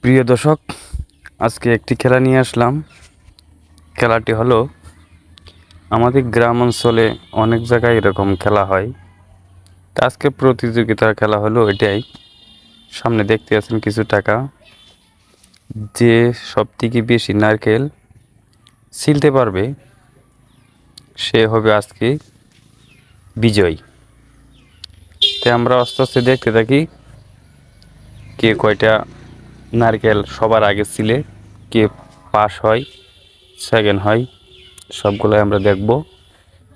প্রিয় দর্শক, আজকে একটি খেলা নিয়ে আসলাম। খেলাটি হলো, আমাদের গ্রাম অঞ্চলে অনেক জায়গায় এরকম খেলা হয়। তা আজকে প্রতিযোগিতার খেলা হলো এটাই। সামনে দেখতে আছেন কিছু টাকা। যে সব থেকে বেশি নারকেল ছিলতে পারবে সে হবে আজকে বিজয়ী। তাই আমরা আস্তে আস্তে দেখতে থাকি কে কয়টা নারকেল সবার আগে ছিলে, কে পাস হয়, সেকেন্ড হয়, সবগুলোই আমরা দেখব।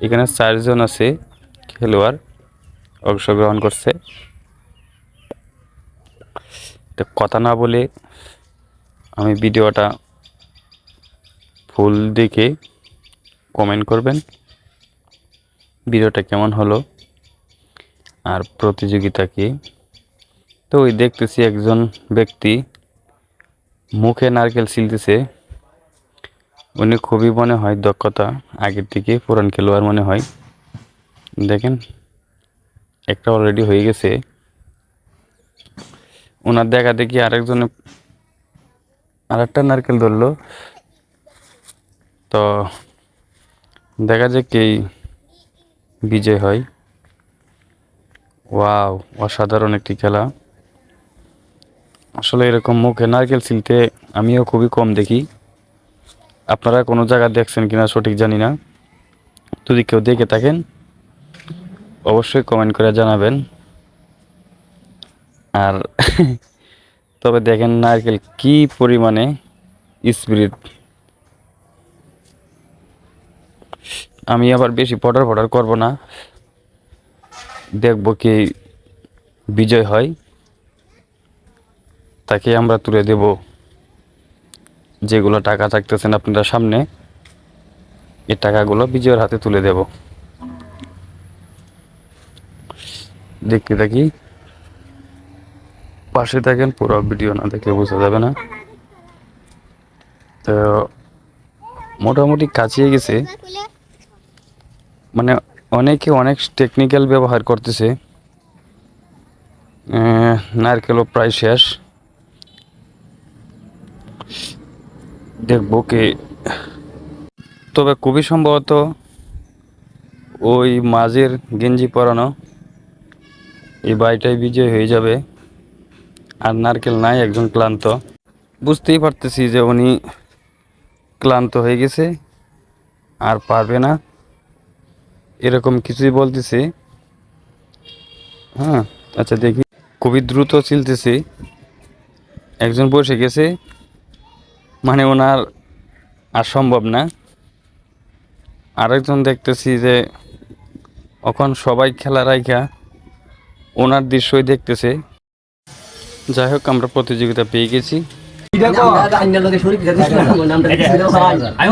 এখানে 4 জন আছে খেলোয়াড় অংশগ্রহণ করছে। তো কথা না বলে আমি ভিডিওটা ফুল দেখে কমেন্ট করবেন ভিডিওটা কেমন হলো আর প্রতিযোগিতা কি। তো ওই দেখতেছি একজন ব্যক্তি মুখে নারকেল ছিলতেছে। উনি খুবই মনে হয় দক্ষতা, আগের থেকে পুরান খেলোয়াড় মনে হয়। দেখেন একটা অলরেডি হয়ে গেছে। ওনার দেখা দেখি আরেকজনে আরেকটা নারকেল ধরলো। তো দেখা যাক কে বিজয় হয়। ওয়াও, অসাধারণ একটি খেলা। আসলে এরকম মুখে নারকেল ছিলতে আমিও খুবই কম দেখি। আপনারা কোনো জায়গায় দেখছেন কিনা সঠিক জানি না। যদি কেউ দেখে থাকেন অবশ্যই কমেন্ট করে জানাবেন। আর তবে দেখেন নারকেল কি পরিমাণে স্পিরিট। আমি আবার বেশি পটার করব না, দেখব কি বিজয় হয়, তাকে আমরা তুলে দেব যেগুলো টাকা থাকতেছেন আপনাদের সামনে। এই টাকাগুলো বিজয়ের হাতে তুলে দেব। দেখতে থাকি, পাশে থাকেন, পুরো ভিডিও না দেখলে বোঝা যাবে না। তো মোটামুটি কাছিয়ে গেছে, মানে অনেকে অনেক টেকনিক্যাল ব্যবহার করতেছে। নারকেলও প্রায় শেষ, দেখবো কে। তবে খুবই সম্ভবত ওই মাঝের গেঞ্জি পরানো এই বাড়িটাই বিজয় হয়ে যাবে। আর নারকেল নাই, একজন ক্লান্ত। বুঝতেই পারতেছি যে উনি ক্লান্ত হয়ে গেছে, আর পারবে না, এরকম কিছুই বলতেছে। হ্যাঁ, আচ্ছা দেখি। খুবই দ্রুত চলতেছে, একজন বসে গেছে, মানে ওনার আর সম্ভব না। আরেকজন দেখতেছি যে এখন সবাই খেলা রাইখা ওনার দৃশ্যই দেখতেছে। যাই হোক, আমরা প্রতিযোগিতা পেয়ে গেছি। আমি